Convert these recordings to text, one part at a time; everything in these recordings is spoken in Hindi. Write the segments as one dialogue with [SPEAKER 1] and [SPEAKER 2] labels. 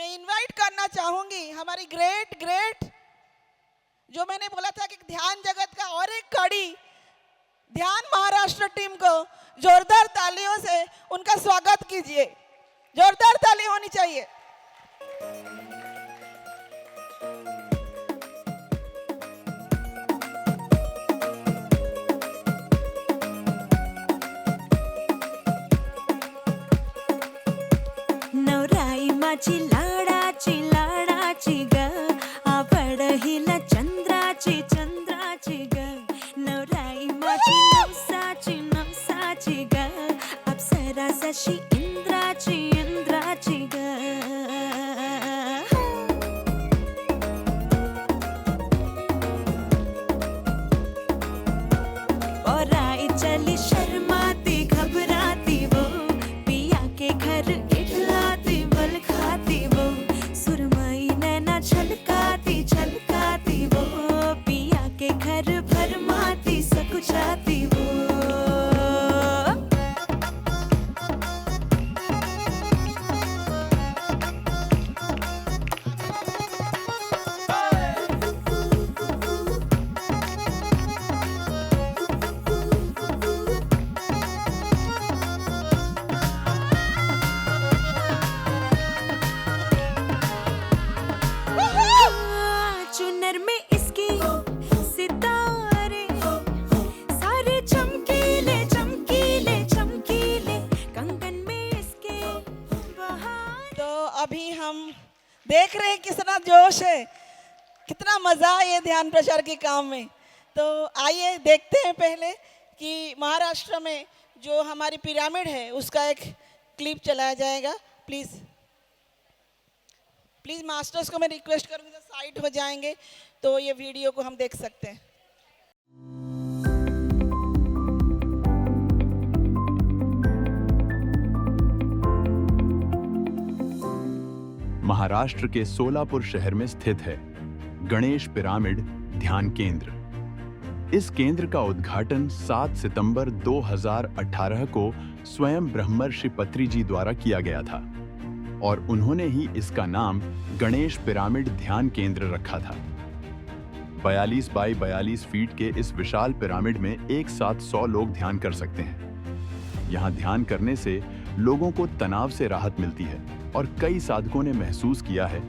[SPEAKER 1] मैं इनवाइट करना चाहूंगी हमारी ग्रेट ग्रेट, जो मैंने बोला था कि ध्यान जगत का और एक कड़ी, ध्यान महाराष्ट्र टीम को जोरदार तालियों से उनका स्वागत कीजिए। जोरदार ताली होनी चाहिए।
[SPEAKER 2] नवराई माझी लाडाची लाडाची ग, आवड हिला चंद्राची चंद्राची ग, नवराई माझी नवसाची नवसाची ग, अप्सरा जशी इंद्राची इंद्राची ग। और आई चली शर्माती घबराती वो, पिया के घर इठलाती बल खाती वो, सुरमई नैना छलकाती छलकाती वो, पिया के घर भरमाती सकुचाती वो। चुनर में इसकी सितारे सारे चमकीले चमकीले चमकीले, कंगन में इसके बहार।
[SPEAKER 1] तो अभी हम देख रहे हैं कितना जोश है, कितना मजा है ये ध्यान प्रचार के काम में। तो आइए देखते हैं पहले कि महाराष्ट्र में जो हमारी पिरामिड है उसका एक क्लिप चलाया जाएगा। प्लीज प्लीज मास्टर्स को मैं रिक्वेस्ट करूंगी, साइड हो जाएंगे तो ये वीडियो को हम देख सकते हैं।
[SPEAKER 3] महाराष्ट्र के सोलापुर शहर में स्थित है गणेश पिरामिड ध्यान केंद्र। इस केंद्र का उद्घाटन 7 सितंबर 2018 को स्वयं ब्रह्मर्षि पत्री जी द्वारा किया गया था और उन्होंने ही इसका नाम गणेश पिरामिड ध्यान केंद्र रखा था। 42 बाई 42 फीट के इस विशाल पिरामिड में एक साथ 100 लोग ध्यान कर सकते हैं। यहाँ ध्यान करने से लोगों को तनाव से राहत मिलती है और कई साधकों ने महसूस किया है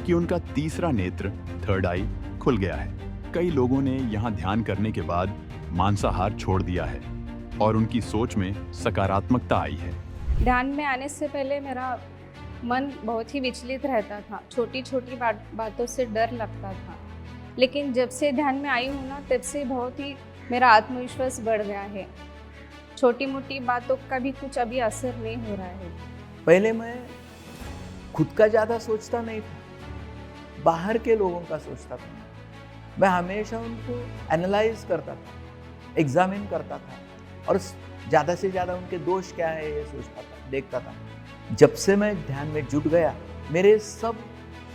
[SPEAKER 3] कि उनका तीसरा नेत्र, थर्ड आई, खुल गया है। कई लोगों ने यहाँ ध्यान करने के बाद मांसाहार छोड़ दिया है और उनकी सोच में सकारात्मकता आई है।
[SPEAKER 4] ध्यान में आने से पहले मेरा मन बहुत ही विचलित रहता था, छोटी छोटी बातों से डर लगता था, लेकिन जब से ध्यान में आई हूँ ना, तब से बहुत ही मेरा आत्मविश्वास बढ़ गया है। छोटी मोटी बातों का भी कुछ अभी असर नहीं हो रहा है।
[SPEAKER 5] पहले मैं खुद का ज़्यादा सोचता नहीं था, बाहर के लोगों का सोचता था। मैं हमेशा उनको एनालाइज करता था, एग्जामिन करता था और ज़्यादा से ज़्यादा उनके दोष क्या है ये सोचता था, देखता था। जब से मैं ध्यान में जुट गया, मेरे सब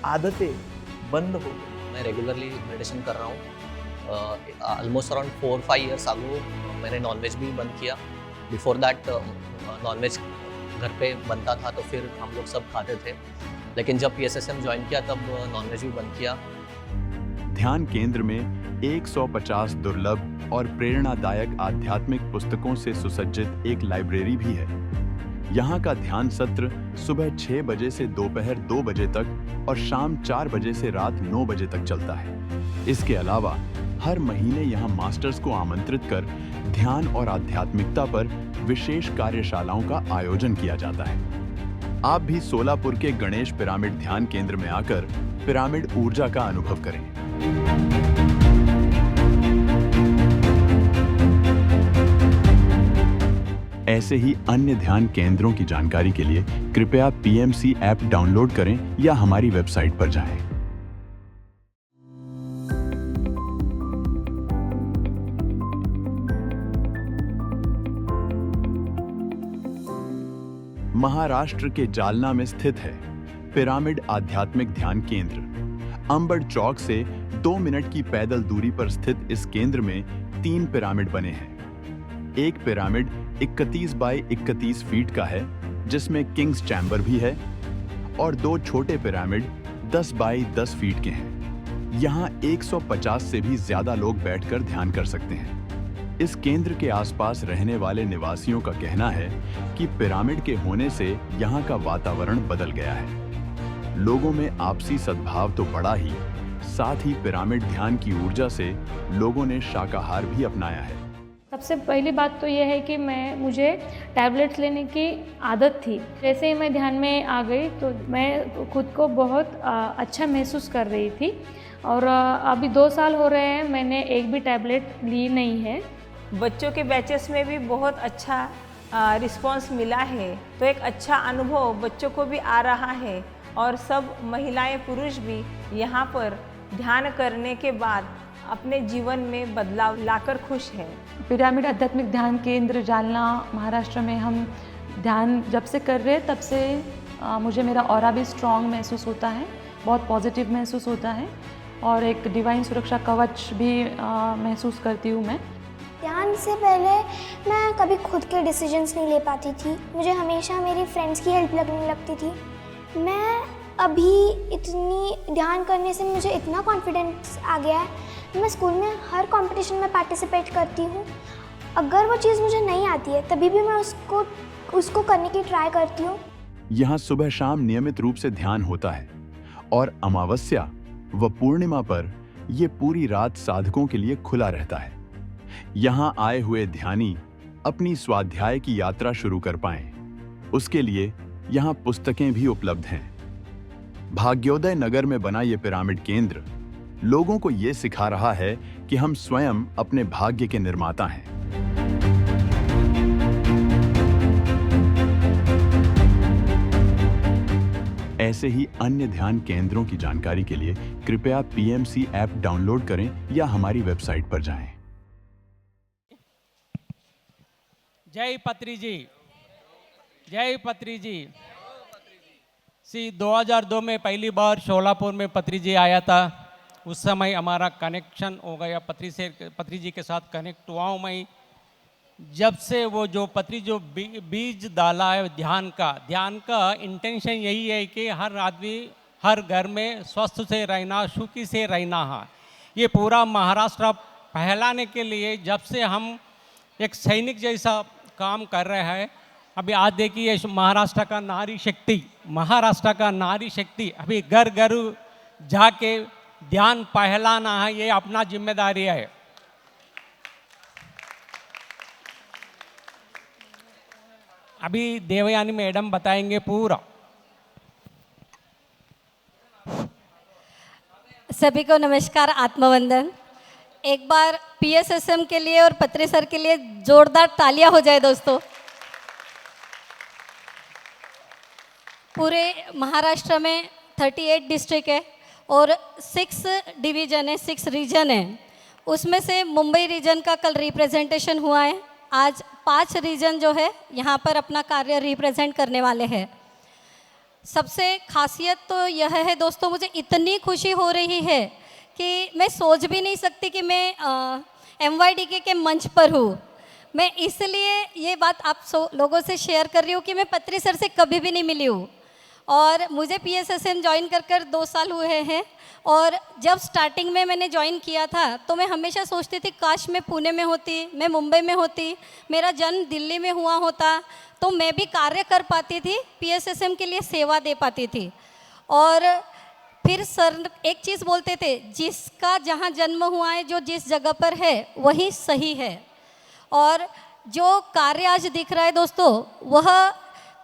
[SPEAKER 5] आदतें बंद हो गई।
[SPEAKER 6] मैं रेगुलरली मेडिटेशन कर रहा हूँ। ऑलमोस्ट अराउंड 4-5 ईयर्स आगो मैंने नॉनवेज भी बंद किया। बिफोर दैट नॉनवेज घर पे बनता था तो फिर हम लोग सब खाते थे, लेकिन जब PSSM ज्वाइन किया तब नॉनवेज भी बंद किया।
[SPEAKER 3] ध्यान केंद्र में 150 दुर्लभ और प्रेरणादायक आध्यात्मिक पुस्तकों से सुसज्जित एक लाइब्रेरी भी है। यहाँ का ध्यान सत्र सुबह 6 बजे से दोपहर 2 बजे तक और शाम 4 बजे से रात 9 बजे तक चलता है। इसके अलावा हर महीने यहाँ मास्टर्स को आमंत्रित कर ध्यान और आध्यात्मिकता पर विशेष कार्यशालाओं का आयोजन किया जाता है। आप भी सोलापुर के गणेश पिरामिड ध्यान केंद्र में आकर पिरामिड ऊर्जा का अनुभव करें। ऐसे ही अन्य ध्यान केंद्रों की जानकारी के लिए कृपया PMC ऐप डाउनलोड करें या हमारी वेबसाइट पर जाएं। महाराष्ट्र के जालना में स्थित है पिरामिड आध्यात्मिक ध्यान केंद्र। अंबड़ चौक से 2 मिनट की पैदल दूरी पर स्थित इस केंद्र में 3 पिरामिड बने हैं। एक पिरामिड 31 बाई 31 फीट का है, जिसमें किंग्स चैम्बर भी है, और 2 छोटे पिरामिड 10 बाई 10 फीट के हैं। यहाँ 150 से भी ज्यादा लोग बैठकर ध्यान कर सकते हैं। इस केंद्र के आसपास रहने वाले निवासियों का कहना है कि पिरामिड के होने से यहाँ का वातावरण बदल गया है। लोगों में आपसी सद्भाव तो बढ़ा ही, साथ ही पिरामिड ध्यान की ऊर्जा से लोगों ने शाकाहार भी अपनाया है।
[SPEAKER 7] सबसे पहली बात तो यह है कि मुझे टैबलेट्स लेने की आदत थी। जैसे ही मैं ध्यान में आ गई तो मैं खुद को बहुत अच्छा महसूस कर रही थी और अभी 2 साल हो रहे हैं, मैंने एक भी टैबलेट ली नहीं है।
[SPEAKER 8] बच्चों के बैचेस में भी बहुत अच्छा रिस्पांस मिला है, तो एक अच्छा अनुभव बच्चों को भी आ रहा है और सब महिलाएं पुरुष भी यहाँ पर ध्यान करने के बाद अपने जीवन में बदलाव लाकर खुश हैं।
[SPEAKER 9] पिरामिड आध्यात्मिक ध्यान केंद्र जालना महाराष्ट्र में हम ध्यान जब से कर रहे हैं तब से मुझे मेरा ऑरा भी स्ट्रॉन्ग महसूस होता है, बहुत पॉजिटिव महसूस होता है और एक डिवाइन सुरक्षा कवच भी महसूस करती हूँ मैं।
[SPEAKER 10] ध्यान से पहले मैं कभी खुद के डिसीजंस नहीं ले पाती थी, मुझे हमेशा मेरी फ्रेंड्स की हेल्प लगने लगती थी। मैं अभी इतनी ध्यान करने से मुझे इतना कॉन्फिडेंस आ गया है, मैं स्कूल में हर कंपटीशन में पार्टिसिपेट करती हूँ। अगर वो चीज़ मुझे नहीं आती है तभी भी मैं उसको करने की ट्राई करती हूँ।
[SPEAKER 3] यहाँ सुबह शाम नियमित रूप से ध्यान होता है और अमावस्या व पूर्णिमा पर ये पूरी रात साधकों के लिए खुला रहता है। यहाँ आए हुए ध्यानी अपनी स्वाध्याय की यात्रा शुरू कर पाएं, उसके लिए यहाँ पुस्तकें भी उपलब्ध हैं। भाग्योदय नगर में बना ये पिरामिड केंद्र लोगों को ये सिखा रहा है कि हम स्वयं अपने भाग्य के निर्माता हैं। ऐसे ही अन्य ध्यान केंद्रों की जानकारी के लिए कृपया पीएमसी ऐप डाउनलोड करें या हमारी वेबसाइट पर जाएं।
[SPEAKER 11] जय पत्री जी, जय पत्री जी। 2002 में पहली बार शोलापुर में पत्री जी आया था। उस समय हमारा कनेक्शन हो गया, पत्री जी के साथ कनेक्ट हुआ हूँ मैं। जब से वो जो पत्री जो बीज डाला है ध्यान का इंटेंशन यही है कि हर आदमी हर घर में स्वस्थ से रहना, सुखी से रहना है। ये पूरा महाराष्ट्र फैलाने के लिए जब से हम एक सैनिक जैसा काम कर रहे हैं। अभी आज देखिए महाराष्ट्र का नारी शक्ति अभी घर घर जाके ध्यान फैलाना है, ये अपना जिम्मेदारी है। अभी देवयानी मैडम बताएंगे पूरा।
[SPEAKER 12] सभी को नमस्कार, आत्मवंदन। एक बार पीएसएसएम के लिए और पत्री सर के लिए जोरदार तालियां हो जाए दोस्तों। पूरे महाराष्ट्र में 38 डिस्ट्रिक्ट है और 6 डिवीजन है, 6 रीजन है। उसमें से मुंबई रीजन का कल रिप्रेजेंटेशन हुआ है। आज 5 रीजन जो है यहाँ पर अपना कार्य रिप्रेजेंट करने वाले हैं। सबसे खासियत तो यह है दोस्तों, मुझे इतनी खुशी हो रही है कि मैं सोच भी नहीं सकती कि मैं MYDK के मंच पर हूँ। मैं इसलिए ये बात आप लोगों से शेयर कर रही हूँ कि मैं पत्री सर से कभी भी नहीं मिली हूँ और मुझे PSSM ज्वाइन कर 2 साल हुए हैं। और जब स्टार्टिंग में मैंने ज्वाइन किया था तो मैं हमेशा सोचती थी काश मैं पुणे में होती, मैं मुंबई में होती, मेरा जन्म दिल्ली में हुआ होता तो मैं भी कार्य कर पाती थी, PSSM के लिए सेवा दे पाती थी। और फिर सर एक चीज़ बोलते थे, जिसका जहाँ जन्म हुआ है, जो जिस जगह पर है वही सही है। और जो कार्य आज दिख रहा है दोस्तों, वह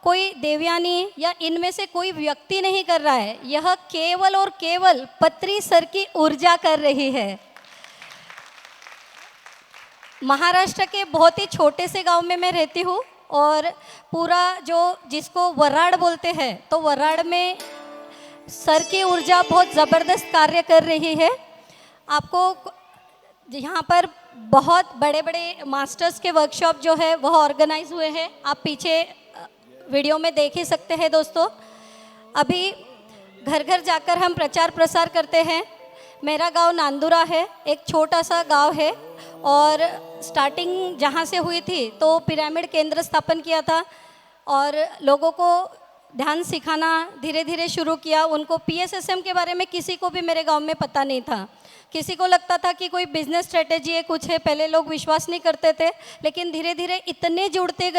[SPEAKER 12] कोई देवयानी या इनमें से कोई व्यक्ति नहीं कर रहा है, यह केवल और केवल पत्री सर की ऊर्जा कर रही है। महाराष्ट्र के बहुत ही छोटे से गांव में मैं रहती हूँ और पूरा जो जिसको वराड़ बोलते हैं, तो वराड़ में सर की ऊर्जा बहुत ज़बरदस्त कार्य कर रही है। आपको यहाँ पर बहुत बड़े बड़े मास्टर्स के वर्कशॉप जो है वह ऑर्गेनाइज हुए हैं। आप पीछे वीडियो में देख ही सकते हैं दोस्तों। अभी घर घर जाकर हम प्रचार प्रसार करते हैं। मेरा गांव नांदुरा है, एक छोटा सा गांव है और स्टार्टिंग जहां से हुई थी तो पिरामिड केंद्र स्थापन किया था और लोगों को ध्यान सिखाना धीरे धीरे शुरू किया। उनको PSSM के बारे में किसी को भी मेरे गांव में पता नहीं था। किसी को लगता था कि कोई बिजनेस स्ट्रेटेजी है, कुछ है, पहले लोग विश्वास नहीं करते थे, लेकिन धीरे धीरे इतने जुड़ते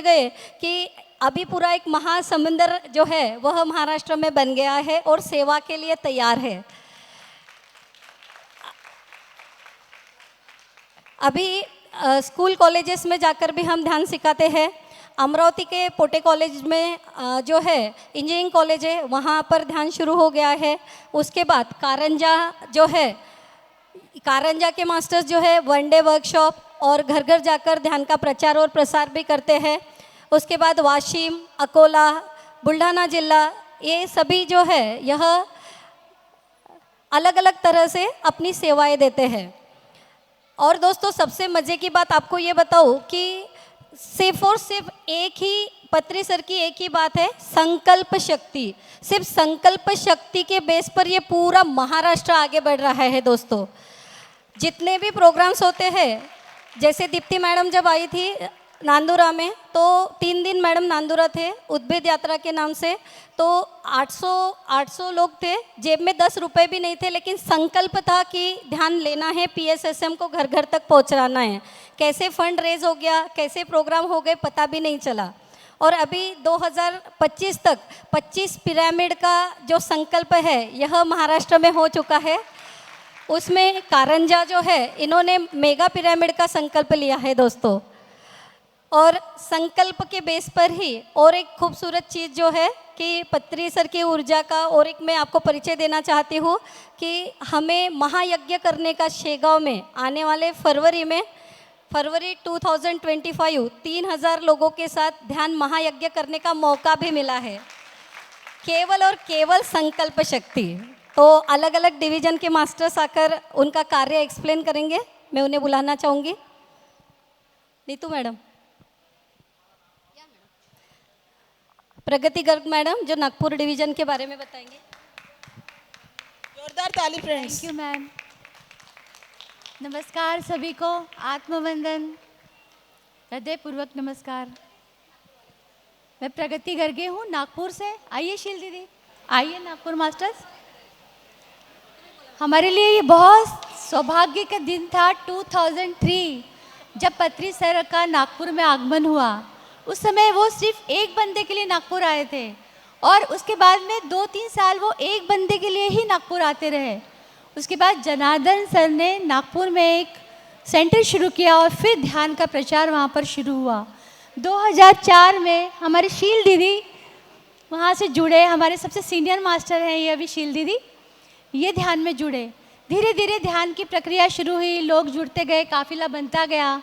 [SPEAKER 12] गए कि अभी पूरा एक महासमुंदर जो है वह महाराष्ट्र में बन गया है और सेवा के लिए तैयार है। अभी स्कूल कॉलेजेस में जाकर भी हम ध्यान सिखाते हैं। अमरावती के पोटे कॉलेज में जो है इंजीनियरिंग कॉलेज है, वहाँ पर ध्यान शुरू हो गया है। उसके बाद कारंजा जो है, कारंजा के मास्टर्स जो है वनडे वर्कशॉप और घर घर जाकर ध्यान का प्रचार और प्रसार भी करते हैं। उसके बाद वाशिम, अकोला, बुल्ढाना जिला, ये सभी जो है यह अलग अलग तरह से अपनी सेवाएं देते हैं। और दोस्तों, सबसे मज़े की बात आपको ये बताऊँ कि सिर्फ और सिर्फ एक ही पत्री सर की एक ही बात है, संकल्प शक्ति। सिर्फ संकल्प शक्ति के बेस पर ये पूरा महाराष्ट्र आगे बढ़ रहा है दोस्तों। जितने भी प्रोग्राम्स होते हैं, जैसे दीप्ति मैडम जब आई थी नांदुरा में, तो 3 दिन मैडम नांदुरा थे उद्भिद यात्रा के नाम से, तो 800 लोग थे, जेब में 10 रुपए भी नहीं थे, लेकिन संकल्प था कि ध्यान लेना है, PSSM को घर घर तक पहुंचाना है। कैसे फंड रेज हो गया, कैसे प्रोग्राम हो गए, पता भी नहीं चला। और अभी 2025 तक 25 पिरामिड का जो संकल्प है यह महाराष्ट्र में हो चुका है। उसमें कारंजा जो है इन्होंने मेगा पिरामिड का संकल्प लिया है दोस्तों। और संकल्प के बेस पर ही और एक खूबसूरत चीज़ जो है कि पत्री सर की ऊर्जा का और एक मैं आपको परिचय देना चाहती हूँ कि हमें महायज्ञ करने का शेगांव में आने वाले फरवरी 2025 3000 लोगों के साथ ध्यान महायज्ञ करने का मौका भी मिला है, केवल और केवल संकल्प शक्ति। तो अलग अलग डिवीजन के मास्टर्स आकर उनका कार्य एक्सप्लेन करेंगे। मैं उन्हें बुलाना चाहूँगी। नीतू मैडम, प्रगति गर्ग मैडम जो नागपुर डिवीजन के बारे में बताएंगे।
[SPEAKER 1] जोरदार ताली फ्रेंड्स।
[SPEAKER 13] Thank you ma'am. नमस्कार सभी को, आत्मवंदन, हृदयपूर्वक नमस्कार। मैं प्रगति गर्गे हूँ नागपुर से। आइए शील दीदी, आइए नागपुर मास्टर्स। हमारे लिए ये बहुत सौभाग्य का दिन था 2003 जब पत्री सर का नागपुर में आगमन हुआ। उस समय वो सिर्फ एक बंदे के लिए नागपुर आए थे और उसके बाद में 2-3 साल वो एक बंदे के लिए ही नागपुर आते रहे। उसके बाद जनार्दन सर ने नागपुर में एक सेंटर शुरू किया और फिर ध्यान का प्रचार वहाँ पर शुरू हुआ। 2004 में हमारे शील दीदी वहाँ से जुड़े। हमारे सबसे सीनियर मास्टर हैं ये अभी शील दीदी, ये ध्यान में जुड़े। धीरे धीरे ध्यान की प्रक्रिया शुरू हुई, लोग जुड़ते गए, काफिला बनता गया।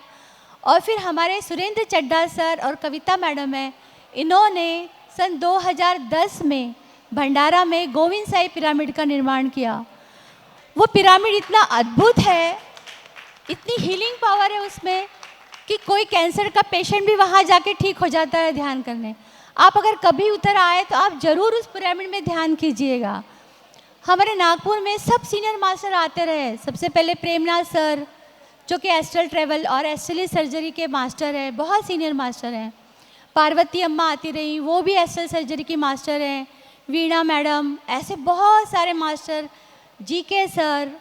[SPEAKER 13] और फिर हमारे सुरेंद्र चड्ढा सर और कविता मैडम है, इन्होंने सन 2010 में भंडारा में गोविंद साई पिरामिड का निर्माण किया। वो पिरामिड इतना अद्भुत है, इतनी हीलिंग पावर है उसमें कि कोई कैंसर का पेशेंट भी वहाँ जाके ठीक हो जाता है ध्यान करने। आप अगर कभी उतर आए तो आप ज़रूर उस पिरामिड में ध्यान कीजिएगा। हमारे नागपुर में सब सीनियर मास्टर आते रहे। सबसे पहले प्रेमनाथ सर जो कि एस्ट्रल ट्रेवल और एस्ट्रल सर्जरी के मास्टर हैं, बहुत सीनियर मास्टर हैं। पार्वती अम्मा आती रही, वो भी एस्ट्रल सर्जरी की मास्टर हैं। वीणा मैडम, ऐसे बहुत सारे मास्टर, जीके सर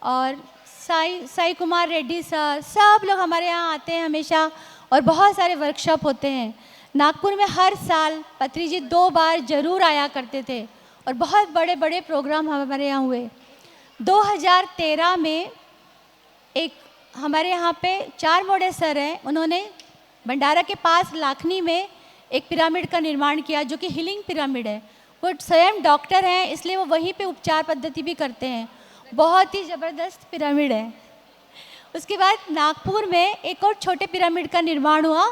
[SPEAKER 13] और साई कुमार रेड्डी सर, सब लोग हमारे यहाँ आते हैं हमेशा और बहुत सारे वर्कशॉप होते हैं। नागपुर में हर साल पत्री जी 2 बार ज़रूर आया करते थे और बहुत बड़े बड़े प्रोग्राम हमारे यहाँ हुए। 2013 में एक हमारे यहाँ पे 4 मोड़े सर हैं, उन्होंने भंडारा के पास लाखनी में एक पिरामिड का निर्माण किया जो कि हीलिंग पिरामिड है। वो स्वयं डॉक्टर हैं, इसलिए वो वहीं पे उपचार पद्धति भी करते हैं। बहुत ही ज़बरदस्त पिरामिड है। उसके बाद नागपुर में एक और छोटे पिरामिड का निर्माण हुआ,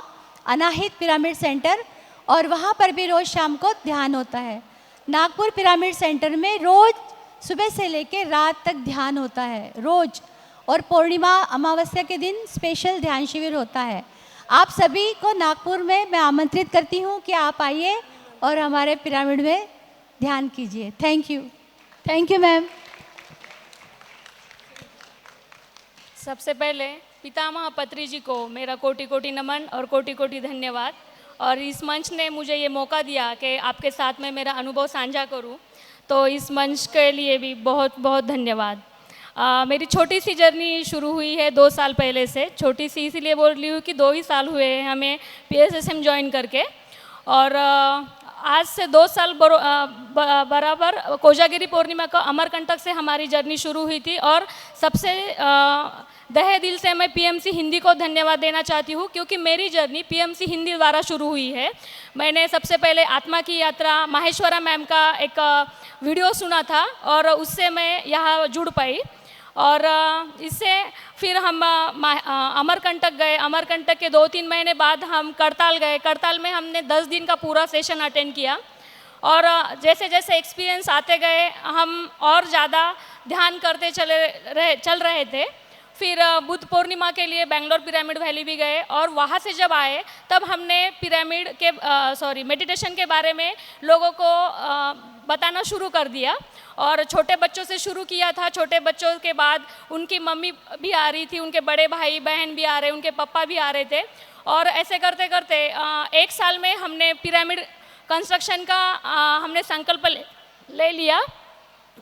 [SPEAKER 13] अनाहित पिरामिड सेंटर, और वहाँ पर भी रोज़ शाम को ध्यान होता है। नागपुर पिरामिड सेंटर में रोज़ सुबह से लेकर रात तक ध्यान होता है रोज़, और पूर्णिमा अमावस्या के दिन स्पेशल ध्यान शिविर होता है। आप सभी को नागपुर में मैं आमंत्रित करती हूँ कि आप आइए और हमारे पिरामिड में ध्यान कीजिए। Thank you ma'am.
[SPEAKER 7] सबसे पहले पितामह पत्री जी को मेरा कोटि कोटि नमन और कोटि कोटि धन्यवाद। और इस मंच ने मुझे ये मौका दिया कि आपके साथ में मेरा अनुभव साझा करूं, तो इस मंच के लिए भी बहुत बहुत धन्यवाद। मेरी छोटी सी जर्नी शुरू हुई है 2 साल पहले से। छोटी सी इसलिए बोल रही हूँ कि 2 ही साल हुए हैं हमें PSSM ज्वाइन करके, और आज से 2 साल बराबर कोजागिरी पूर्णिमा का अमरकंटक से हमारी जर्नी शुरू हुई थी। और सबसे तहे दिल से मैं PMC हिंदी को धन्यवाद देना चाहती हूँ, क्योंकि मेरी जर्नी PMC हिंदी द्वारा शुरू हुई है। मैंने सबसे पहले आत्मा की यात्रा माहेश्वरा मैम का एक वीडियो सुना था और उससे मैं यहाँ जुड़ पाई, और इससे फिर हम अमरकंटक गए। अमरकंटक के 2-3 महीने बाद हम करताल गए। करताल में हमने 10 दिन का पूरा सेशन अटेंड किया, और जैसे जैसे एक्सपीरियंस आते गए हम और ज़्यादा ध्यान करते चल रहे थे। फिर बुद्ध पूर्णिमा के लिए बेंगलोर पिरामिड वैली भी गए, और वहाँ से जब आए तब हमने पिरामिड के मेडिटेशन के बारे में लोगों को बताना शुरू कर दिया। और छोटे बच्चों से शुरू किया था। छोटे बच्चों के बाद उनकी मम्मी भी आ रही थी, उनके बड़े भाई बहन भी आ रहे, उनके पापा भी आ रहे थे, और ऐसे करते करते 1 साल में हमने पिरामिड कंस्ट्रक्शन का हमने संकल्प ले लिया।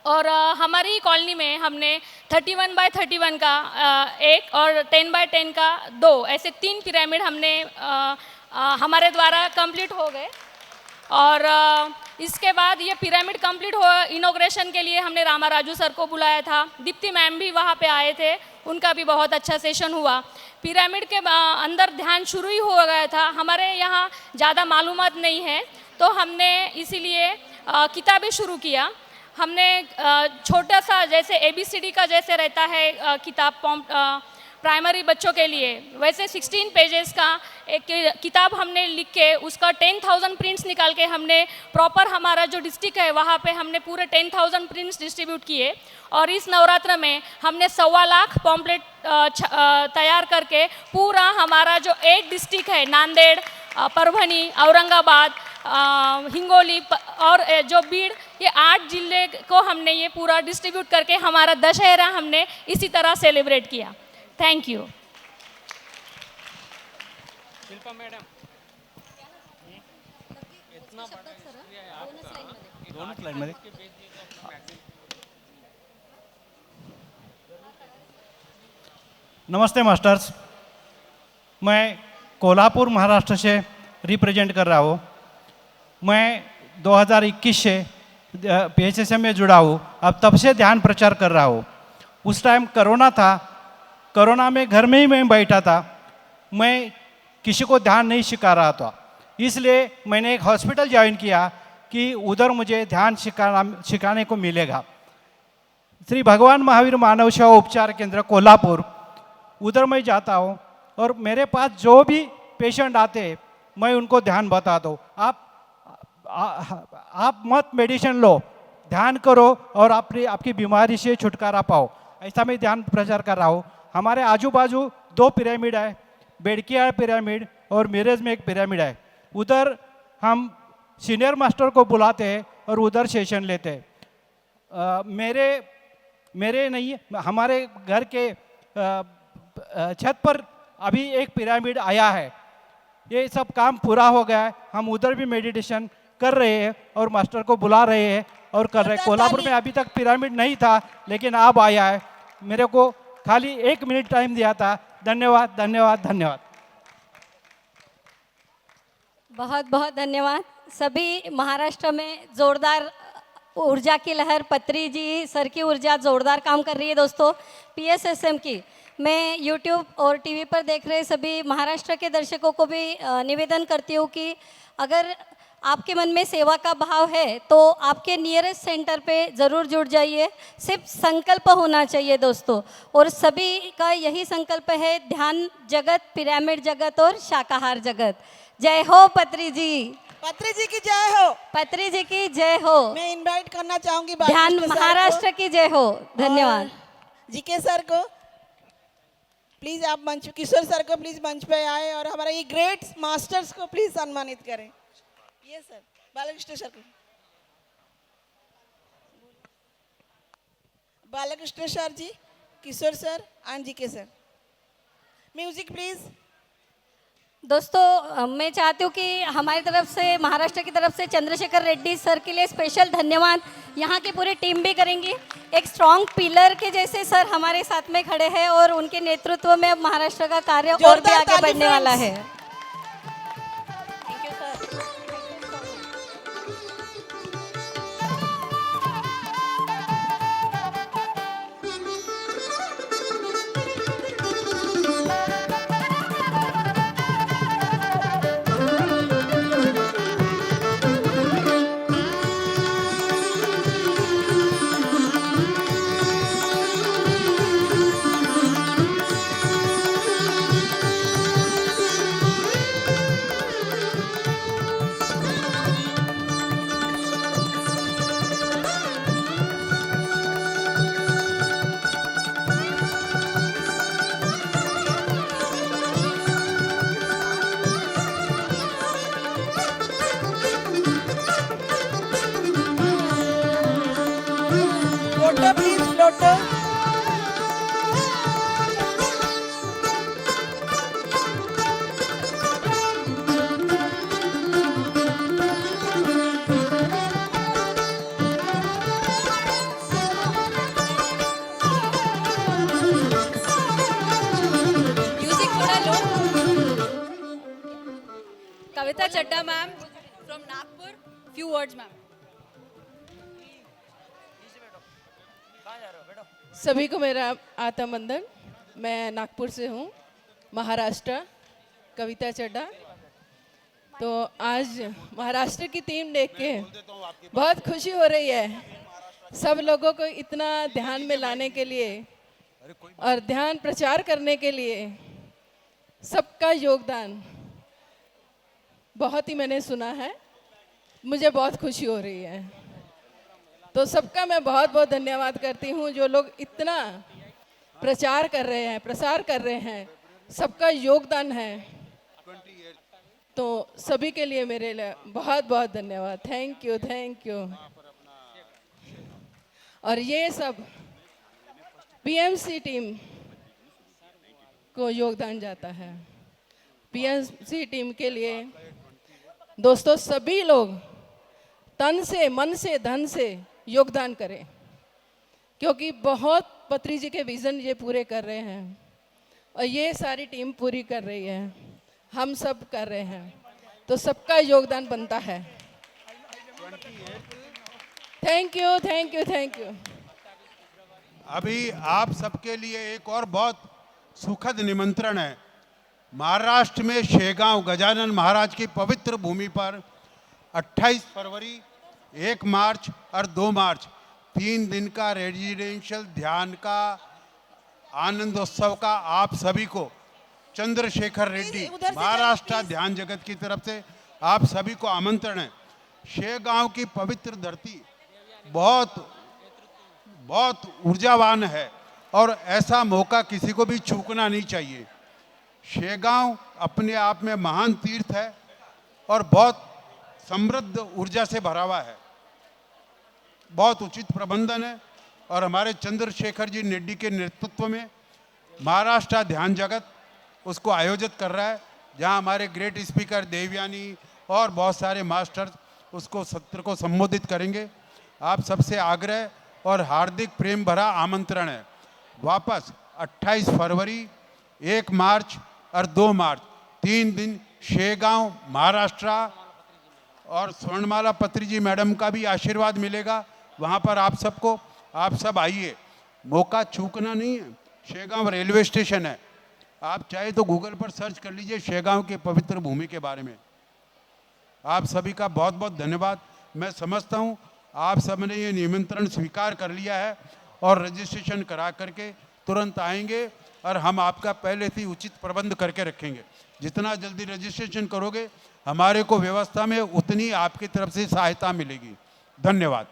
[SPEAKER 7] और हमारी कॉलोनी में हमने 31x31 का एक और 10x10 का 2 ऐसे 3 पिरामिड हमने हमारे द्वारा कंप्लीट हो गए। और इसके बाद ये पिरामिड कंप्लीट हो, इनॉग्रेशन के लिए हमने रामा राजू सर को बुलाया था। दीप्ति मैम भी वहाँ पे आए थे, उनका भी बहुत अच्छा सेशन हुआ। पिरामिड के अंदर ध्यान शुरू ही हो गया था। हमारे यहाँ ज़्यादा मालूमात नहीं है, तो हमने इसीलिए किताबें शुरू किया। हमने छोटा सा जैसे ABCD का जैसे रहता है किताब प्राइमरी बच्चों के लिए, वैसे 16 पेजेस का एक किताब हमने लिख के उसका 10,000 प्रिंट्स निकाल के हमने प्रॉपर हमारा जो डिस्ट्रिक्ट है वहाँ पे हमने पूरे 10,000 प्रिंट्स डिस्ट्रीब्यूट किए। और इस नवरात्र में हमने 1.25 लाख पॉम्पलेट तैयार करके पूरा हमारा जो 8 डिस्ट्रिक्ट है, नांदेड़, परभनी, औरंगाबाद, हिंगोली और जो बीड़, ये 8 जिले को हमने ये पूरा डिस्ट्रीब्यूट करके हमारा दशहरा हमने इसी तरह सेलिब्रेट किया। Thank you.
[SPEAKER 11] शिल्पा मैडम, दोनों स्लाइड में
[SPEAKER 14] नमस्ते मास्टर्स, मैं कोल्हापुर महाराष्ट्र से रिप्रेजेंट कर रहा हूँ। मैं 2021 से PSSM में जुड़ा हूँ। अब तब से ध्यान प्रचार कर रहा हूँ। उस टाइम कोरोना था, कोरोना में घर में ही मैं बैठा था, मैं किसी को ध्यान नहीं सिखा रहा था। इसलिए मैंने एक हॉस्पिटल ज्वाइन किया कि उधर मुझे ध्यान सिखाने को मिलेगा। श्री भगवान महावीर मानव सेवा उपचार केंद्र कोल्हापुर, उधर मैं जाता हूँ और मेरे पास जो भी पेशेंट आते हैं मैं उनको ध्यान बताता हूँ। आप मत मेडिसिन लो, ध्यान करो और आपकी बीमारी से छुटकारा पाओ, ऐसा मैं ध्यान प्रचार कर रहा हूँ। हमारे आजू बाजू 2 पिरामिड है, बेड़किया पिरामिड और मिरज में एक पिरामिड है। उधर हम सीनियर मास्टर को बुलाते हैं और उधर सेशन लेते हैं। मेरे नहीं, हमारे घर के छत पर अभी एक पिरामिड आया है। ये सब काम पूरा हो गया है, हम उधर भी मेडिटेशन कर रहे हैं और मास्टर को बुला रहे हैं और कर रहे हैं। कोल्हापुर में अभी तक पिरामिड नहीं था, लेकिन अब आया है। मेरे को खाली 1 मिनट टाइम दिया था। धन्यवाद धन्यवाद धन्यवाद।
[SPEAKER 12] बहुत बहुत धन्यवाद। सभी महाराष्ट्र में जोरदार ऊर्जा की लहर, पत्री जी सर की ऊर्जा जोरदार काम कर रही है दोस्तों PSSM की। मैं YouTube और TV पर देख रहे सभी महाराष्ट्र के दर्शकों को भी निवेदन करती हूँ कि अगर आपके मन में सेवा का भाव है तो आपके नियरेस्ट सेंटर पे ज़रूर जुड़ जाइए। सिर्फ संकल्प होना चाहिए दोस्तों, और सभी का यही संकल्प है, ध्यान जगत, पिरामिड जगत और शाकाहार जगत। जय हो पत्री जी।
[SPEAKER 1] पत्री जी की जय हो।
[SPEAKER 12] पत्री जी की जय हो।
[SPEAKER 1] मैं इनवाइट करना चाहूंगी
[SPEAKER 12] ध्यान महाराष्ट्र की जय हो। धन्यवाद।
[SPEAKER 1] GK सर को प्लीज आप मंच, किशोर सर को प्लीज मंच पे आए और हमारे ये ग्रेट मास्टर्स को प्लीज सम्मानित करें। ये सर, बालकृष्ण सर को, Balakrishna sir ji, Kishore sir and GK sir. Music please.
[SPEAKER 12] दोस्तों मैं चाहती हूँ कि हमारी तरफ से, महाराष्ट्र की तरफ से चंद्रशेखर रेड्डी सर के लिए स्पेशल धन्यवाद यहाँ की पूरी टीम भी करेंगी। एक स्ट्रॉन्ग पिलर के जैसे सर हमारे साथ में खड़े हैं और उनके नेतृत्व में अब महाराष्ट्र का कार्य और भी आगे बढ़ने वाला है। Thank you sir.
[SPEAKER 1] Floater, please, floater.
[SPEAKER 15] Music थोड़ा low. Kavita Chadda ma'am from Nagpur, few words ma'am.
[SPEAKER 16] सभी को मेरा आतम वंदन। मैं नागपुर से हूँ, महाराष्ट्र, कविता चड्डा। तो आज महाराष्ट्र की टीम देख के बहुत खुशी हो रही है। सब लोगों को इतना ध्यान में लाने के लिए और ध्यान प्रचार करने के लिए सबका योगदान बहुत ही मैंने सुना है। मुझे बहुत खुशी हो रही है। तो सबका मैं बहुत बहुत धन्यवाद करती हूँ। जो लोग इतना प्रचार कर रहे हैं, प्रसार कर रहे हैं, सबका योगदान है। तो सभी के लिए मेरे लिए बहुत बहुत धन्यवाद। Thank you, thank you. और ये सब पीएमसी टीम को योगदान जाता है। पीएमसी टीम के लिए दोस्तों सभी लोग तन से, मन से, धन से योगदान करें, क्योंकि बहुत पत्री जी के विज़न ये पूरे कर रहे हैं और ये सारी टीम पूरी कर रही है, हम सब कर रहे हैं। तो सबका योगदान बनता है। Thank you, thank you, thank you.
[SPEAKER 17] अभी आप सबके लिए एक और बहुत सुखद निमंत्रण है। महाराष्ट्र में शेगांव गजानन महाराज की पवित्र भूमि पर 28 फरवरी, 1 मार्च और 2 मार्च 3 दिन का रेजिडेंशियल ध्यान का आनंदोत्सव का आप सभी को चंद्रशेखर रेड्डी महाराष्ट्र ध्यान जगत की तरफ से आप सभी को आमंत्रण है। शेगांव की पवित्र धरती बहुत बहुत ऊर्जावान है और ऐसा मौका किसी को भी चूकना नहीं चाहिए। शेगांव अपने आप में महान तीर्थ है और बहुत समृद्ध ऊर्जा से भरा हुआ है। बहुत उचित प्रबंधन है और हमारे चंद्रशेखर जी रेड्डी के नेतृत्व में महाराष्ट्र ध्यान जगत उसको आयोजित कर रहा है, जहां हमारे ग्रेट स्पीकर देवयानी और बहुत सारे मास्टर्स उसको सत्र को संबोधित करेंगे। आप सबसे आग्रह और हार्दिक प्रेम भरा आमंत्रण है। वापस 28 फरवरी, 1 मार्च और 2 मार्च 3 दिन शेगांव महाराष्ट्र और स्वर्णमाला पत्री जी मैडम का भी आशीर्वाद मिलेगा वहाँ पर आप सबको। आप सब आइए, मौका चूकना नहीं है। शेगांव रेलवे स्टेशन है, आप चाहे तो गूगल पर सर्च कर लीजिए शेगांव के पवित्र भूमि के बारे में। आप सभी का बहुत बहुत धन्यवाद। मैं समझता हूँ आप सब ने ये निमंत्रण स्वीकार कर लिया है और रजिस्ट्रेशन करा करके तुरंत आएंगे और हम आपका पहले से उचित प्रबंध करके रखेंगे। जितना जल्दी रजिस्ट्रेशन करोगे हमारे को व्यवस्था में उतनी आपकी तरफ से सहायता मिलेगी। धन्यवाद।